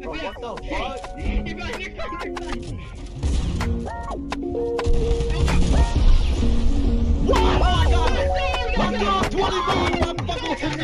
What the fuck? What? Oh my god! Fuck off! 20 fucking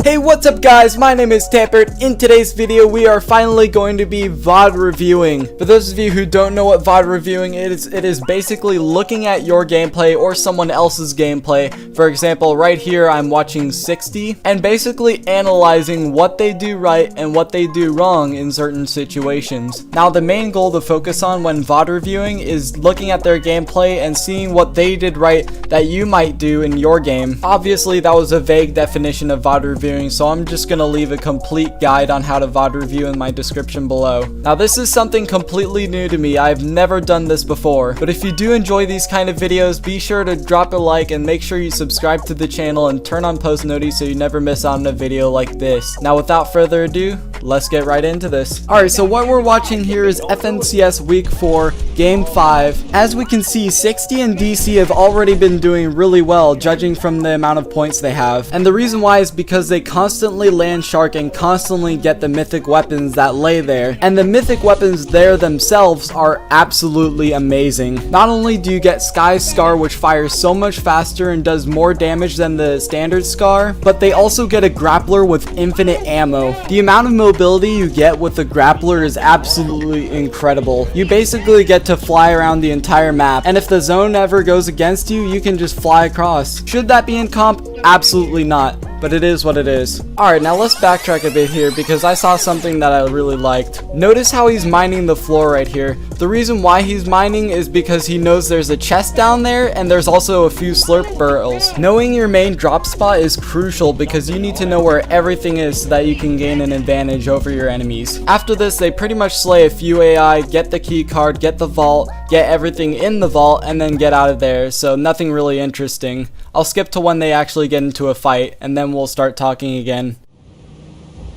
Hey, what's up guys, my name is TAMPRD. In today's video we are finally going to be VOD reviewing. For those of you who don't know what VOD reviewing is, it is basically looking at your gameplay or someone else's gameplay. For example, right here I'm watching 60 and basically analyzing what they do right and what they do wrong in certain situations. Now the main goal to focus on when VOD reviewing is looking at their gameplay and seeing what they did right that you might do in your game. Obviously that was a vague definition of VOD reviewing, so I'm just gonna leave a complete guide on how to VOD review in my description below. Now this is something completely new to me. I've never done this before, but if you do enjoy these kind of videos, be sure to drop a like and make sure you subscribe to the channel and turn on post notifications so you never miss out on a video like this. Now without further ado, let's get right into this. Alright, so what we're watching here is FNCS Week 4, Game 5. As we can see, 60 and DC have already been doing really well, judging from the amount of points they have. And the reason why is because they constantly land shark and constantly get the mythic weapons that lay there. And the mythic weapons there themselves are absolutely amazing. Not only do you get Sky's Scar, which fires so much faster and does more damage than the standard Scar, but they also get a grappler with infinite ammo. The amount of mobility you get with the grappler is absolutely incredible. You basically get to fly around the entire map, and if the zone ever goes against you, you can just fly across. Should that be in comp? Absolutely not, but it is what it is. Alright, now let's backtrack a bit here because I saw something that I really liked. Notice how he's mining the floor right here. The reason why he's mining is because he knows there's a chest down there and there's also a few slurp barrels. Knowing your main drop spot is crucial because you need to know where everything is so that you can gain an advantage over your enemies. After this, they pretty much slay a few AI, get the key card, get the vault, get everything in the vault, and then get out of there, so nothing really interesting. I'll skip to when they actually get into a fight, and then we'll start talking again.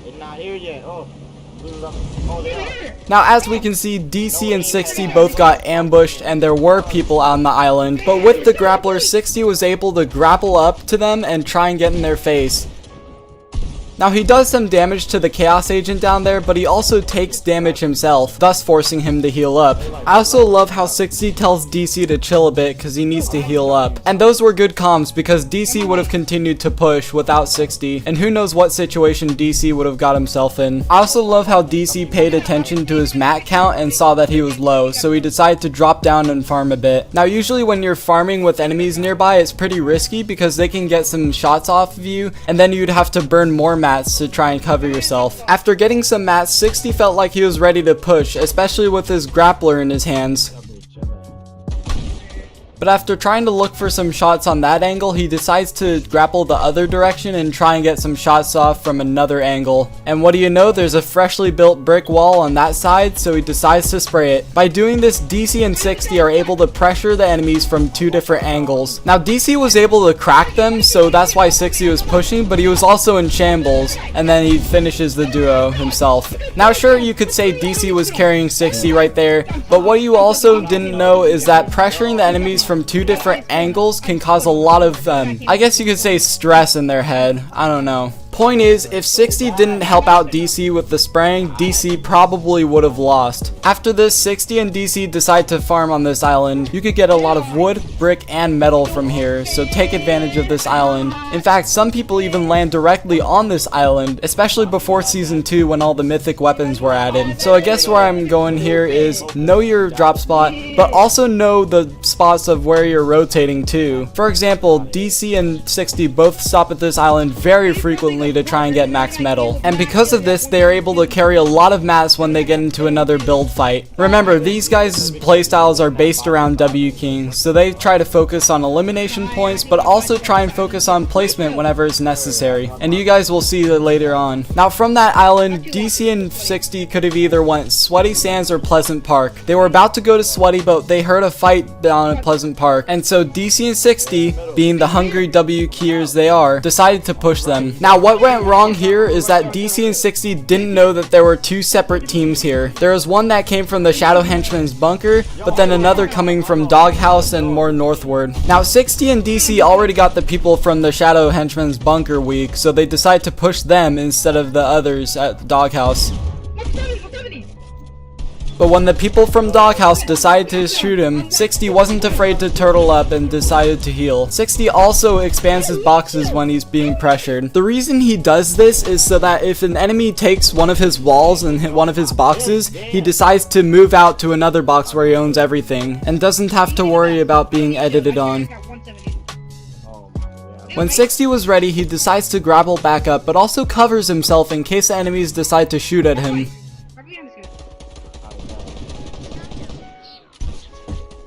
They're not here yet. Oh, they are. Now as we can see, DC and 60 both got ambushed and there were people on the island, but with the grappler, 60 was able to grapple up to them and try and get in their face. Now he does some damage to the Chaos Agent down there, but he also takes damage himself, thus forcing him to heal up. I also love how 60 tells DC to chill a bit because he needs to heal up. And those were good comms because DC would have continued to push without 60, and who knows what situation DC would have got himself in. I also love how DC paid attention to his mat count and saw that he was low, so he decided to drop down and farm a bit. Now usually when you're farming with enemies nearby, it's pretty risky because they can get some shots off of you, and then you'd have to burn more mats to try and cover yourself. After getting some mats, 60 felt like he was ready to push, especially with his grappler in his hands. But after trying to look for some shots on that angle, he decides to grapple the other direction and try and get some shots off from another angle. And what do you know, there's a freshly built brick wall on that side, so he decides to spray it. By doing this, DC and 60 are able to pressure the enemies from two different angles. Now DC was able to crack them, so that's why 60 was pushing, but he was also in shambles, and then he finishes the duo himself. Now sure, you could say DC was carrying 60 right there, but what you also didn't know is that pressuring the enemies from two different angles can cause a lot of, I guess you could say, stress in their head. I don't know. Point is, if 60 didn't help out DC with the spraying, DC probably would have lost. After this, 60 and DC decide to farm on this island. You could get a lot of wood, brick, and metal from here, so take advantage of this island. In fact, some people even land directly on this island, especially before Season 2 when all the mythic weapons were added. So I guess where I'm going here is know your drop spot, but also know the spots of where you're rotating to. For example, DC and 60 both stop at this island very frequently to try and get max metal, and because of this they are able to carry a lot of mats when they get into another build fight. Remember, these guys' playstyles are based around W King, so they try to focus on elimination points but also try and focus on placement whenever it's necessary, and you guys will see that later on. Now from that island, DC and 60 could have either went Sweaty Sands or Pleasant Park. They were about to go to Sweaty, but they heard a fight down at Pleasant Park, and so DC and 60, being the hungry W keyers they are, decided to push them. Now what what went wrong here is that DC and 60 didn't know that there were two separate teams here. There was one that came from the Shadow Henchman's bunker, but then another coming from Doghouse and more northward. Now 60 and DC already got the people from the Shadow Henchman's bunker weak, so they decide to push them instead of the others at Doghouse. But when the people from Doghouse decided to shoot him, 60 wasn't afraid to turtle up and decided to heal. 60 also expands his boxes when he's being pressured. The reason he does this is so that if an enemy takes one of his walls and hit one of his boxes, he decides to move out to another box where he owns everything, and doesn't have to worry about being edited on. When 60 was ready, he decides to grapple back up, but also covers himself in case the enemies decide to shoot at him.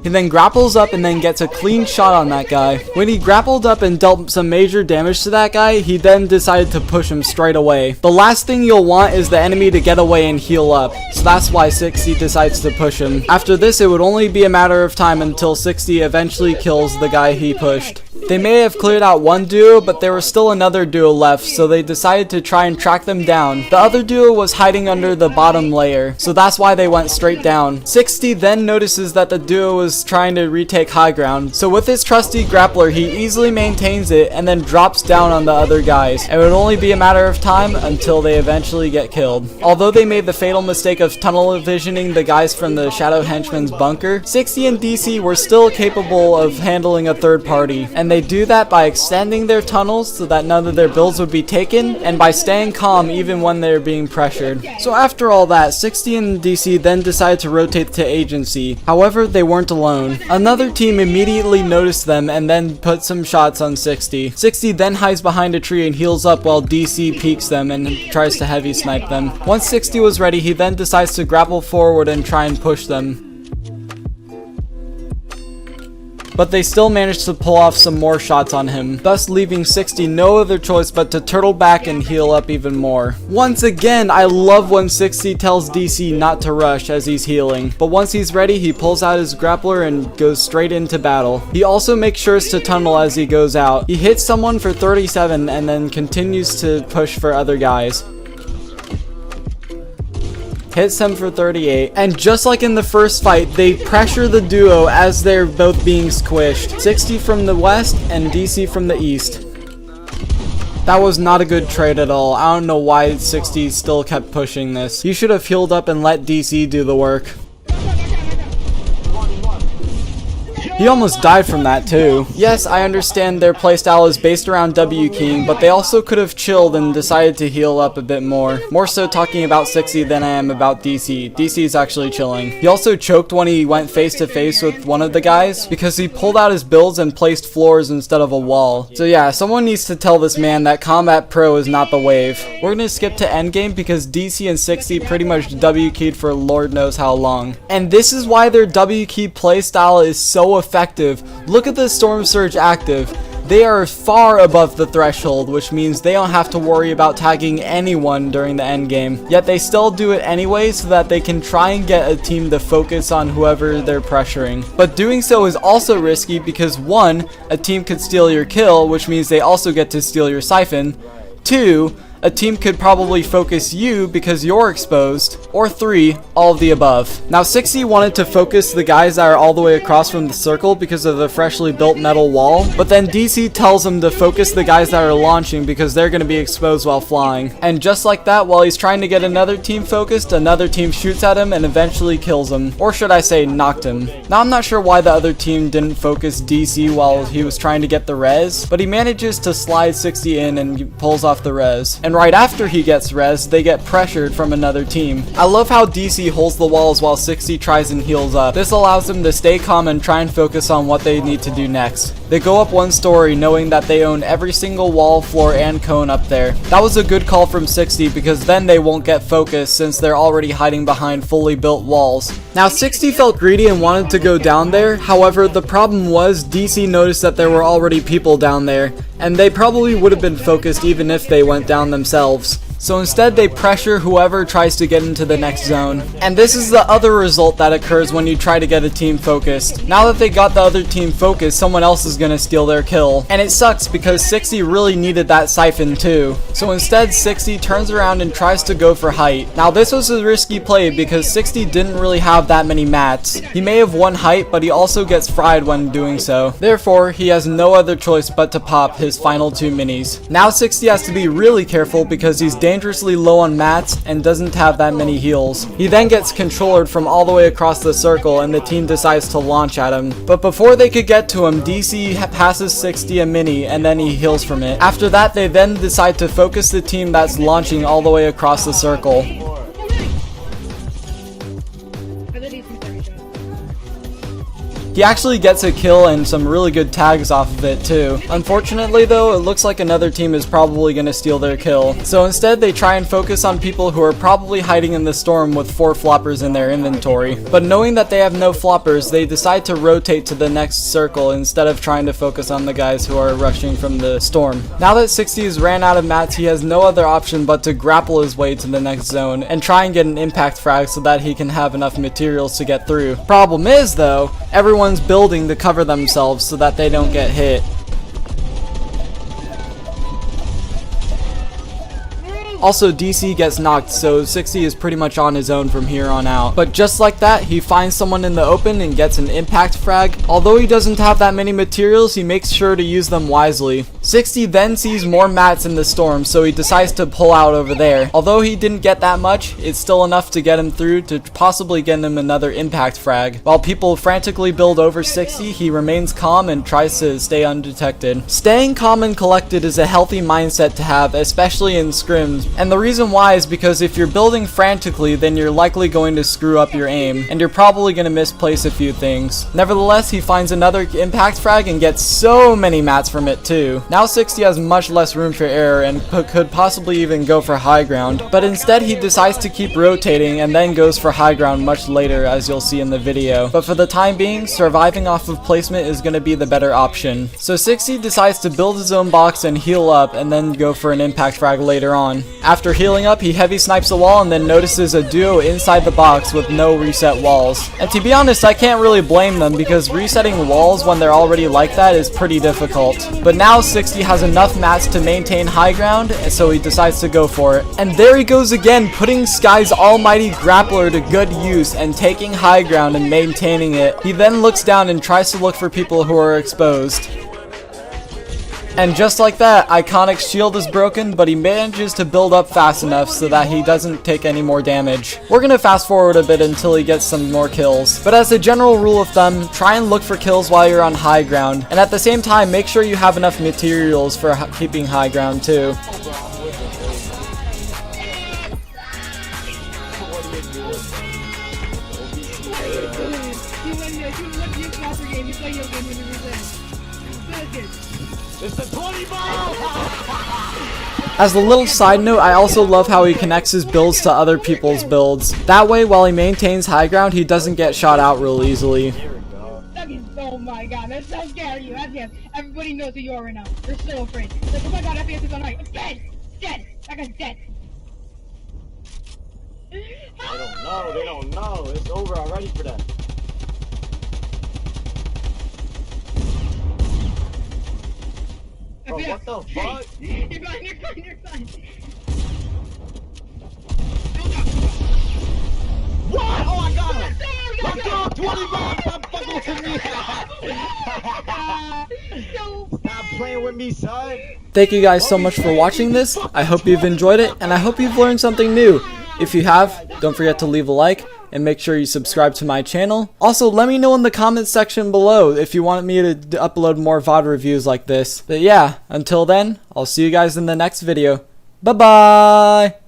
He then grapples up and then gets a clean shot on that guy. When he grappled up and dealt some major damage to that guy, he then decided to push him straight away. The last thing you'll want is the enemy to get away and heal up, so that's why 60 decides to push him. After this, it would only be a matter of time until 60 eventually kills the guy he pushed. They may have cleared out one duo, but there was still another duo left, so they decided to try and track them down. The other duo was hiding under the bottom layer, so that's why they went straight down. 60 then notices that the duo was trying to retake high ground, so with his trusty grappler, he easily maintains it and then drops down on the other guys. It would only be a matter of time until they eventually get killed. Although they made the fatal mistake of tunnel visioning the guys from the Shadow Henchman's bunker, 60 and DC were still capable of handling a third party, and they do that by extending their tunnels so that none of their builds would be taken, and by staying calm even when they're being pressured. So after all that, 60 and DC then decided to rotate to agency. However, they weren't alone. Another team immediately noticed them and then put some shots on 60. 60 then hides behind a tree and heals up while DC peeks them and tries to heavy snipe them. Once 60 was ready, he then decides to grapple forward and try and push them. But they still managed to pull off some more shots on him, thus leaving 60 no other choice but to turtle back and heal up even more. Once again, I love when 60 tells DC not to rush as he's healing, but once he's ready, he pulls out his grappler and goes straight into battle. He also makes sure to tunnel as he goes out. He hits someone for 37 and then continues to push for other guys. Hits him for 38, and just like in the first fight, they pressure the duo as they're both being squished. 60 from the west and DC from the east. That was not a good trade at all. I don't know why 60 still kept pushing this. You should have healed up and let DC do the work. He almost died from that too. Yes, I understand their playstyle is based around W keying, but they also could have chilled and decided to heal up a bit more. More so talking about 60 than I am about DC. DC is actually chilling. He also choked when he went face to face with one of the guys because he pulled out his builds and placed floors instead of a wall. So yeah, someone needs to tell this man that Combat Pro is not the wave. We're gonna skip to endgame because DC and 60 pretty much W keyed for Lord knows how long. And this is why their W key playstyle is so effective. Look at the Storm Surge active. They are far above the threshold, which means they don't have to worry about tagging anyone during the end game. Yet they still do it anyway so that they can try and get a team to focus on whoever they're pressuring. But doing so is also risky because 1, a team could steal your kill, which means they also get to steal your siphon. 2, a team could probably focus you because you're exposed, or 3, all of the above. Now 60 wanted to focus the guys that are all the way across from the circle because of the freshly built metal wall, but then DC tells him to focus the guys that are launching because they're going to be exposed while flying. And just like that, while he's trying to get another team focused, another team shoots at him and eventually kills him. Or should I say, knocked him. Now I'm not sure why the other team didn't focus DC while he was trying to get the res, but he manages to slide 60 in and pulls off the res. And right after he gets res, they get pressured from another team. I love how DC holds the walls while 60 tries and heals up. This allows them to stay calm and try and focus on what they need to do next. They go up one story knowing that they own every single wall, floor, and cone up there. That was a good call from 60 because then they won't get focused since they're already hiding behind fully built walls. Now 60 felt greedy and wanted to go down there, however the problem was DC noticed that there were already people down there, and they probably would have been focused even if they went down themselves. So instead they pressure whoever tries to get into the next zone. And this is the other result that occurs when you try to get a team focused. Now that they got the other team focused, someone else is gonna steal their kill. And it sucks because 60 really needed that siphon too. So instead 60 turns around and tries to go for height. Now this was a risky play because 60 didn't really have that many mats. He may have won height, but he also gets fried when doing so. Therefore, he has no other choice but to pop his final 2 minis. Now 60 has to be really careful because he's dangerously low on mats and doesn't have that many heals. He then gets controllered from all the way across the circle and the team decides to launch at him. But before they could get to him, DC passes 60 a mini and then he heals from it. After that, they then decide to focus the team that's launching all the way across the circle. He actually gets a kill and some really good tags off of it too. Unfortunately though, it looks like another team is probably going to steal their kill. So instead they try and focus on people who are probably hiding in the storm with 4 floppers in their inventory. But knowing that they have no floppers, they decide to rotate to the next circle instead of trying to focus on the guys who are rushing from the storm. Now that 60 has ran out of mats, he has no other option but to grapple his way to the next zone and try and get an impact frag so that he can have enough materials to get through. Problem is though, everyone's building to cover themselves so that they don't get hit. Also, DC gets knocked, so 60 is pretty much on his own from here on out. But just like that, he finds someone in the open and gets an impact frag. Although he doesn't have that many materials, he makes sure to use them wisely. 60 then sees more mats in the storm, so he decides to pull out over there. Although he didn't get that much, it's still enough to get him through to possibly get him another impact frag. While people frantically build over 60, he remains calm and tries to stay undetected. Staying calm and collected is a healthy mindset to have, especially in scrims. And the reason why is because if you're building frantically, then you're likely going to screw up your aim, and you're probably going to misplace a few things. Nevertheless, he finds another impact frag and gets so many mats from it too. Now 60 has much less room for error and could possibly even go for high ground, but instead he decides to keep rotating and then goes for high ground much later, as you'll see in the video. But for the time being, surviving off of placement is going to be the better option. So 60 decides to build his own box and heal up and then go for an impact frag later on. After healing up, he heavy snipes a wall and then notices a duo inside the box with no reset walls. And to be honest, I can't really blame them because resetting walls when they're already like that is pretty difficult. But now 60 has enough mats to maintain high ground, and so he decides to go for it. And there he goes again, putting Sky's almighty grappler to good use and taking high ground and maintaining it. He then looks down and tries to look for people who are exposed. And just like that, Iconic's shield is broken, but he manages to build up fast enough so that he doesn't take any more damage. We're gonna fast forward a bit until he gets some more kills. But as a general rule of thumb, try and look for kills while you're on high ground. And at the same time, make sure you have enough materials for keeping high ground too. As a little side note, I also love how he connects his builds to other people's builds. That way, while he maintains high ground, he doesn't get shot out real easily. Oh my god, that's so scary. You FPS. Everybody knows who you are right now. They're so afraid. Like, oh my god, FPS is on height. It's dead! Dead! That guy's dead. They don't know. It's over already for them. Bro, what the fuck? You're fine. What? Oh, I got him! Let's go! 25! Stop fucking with me! Stop playing with me, son! Thank you guys so much for watching this. I hope you've enjoyed it, and I hope you've learned something new. If you have, don't forget to leave a like, and make sure you subscribe to my channel. Also, let me know in the comments section below if you want me to upload more VOD reviews like this. But yeah, until then, I'll see you guys in the next video. Bye-bye!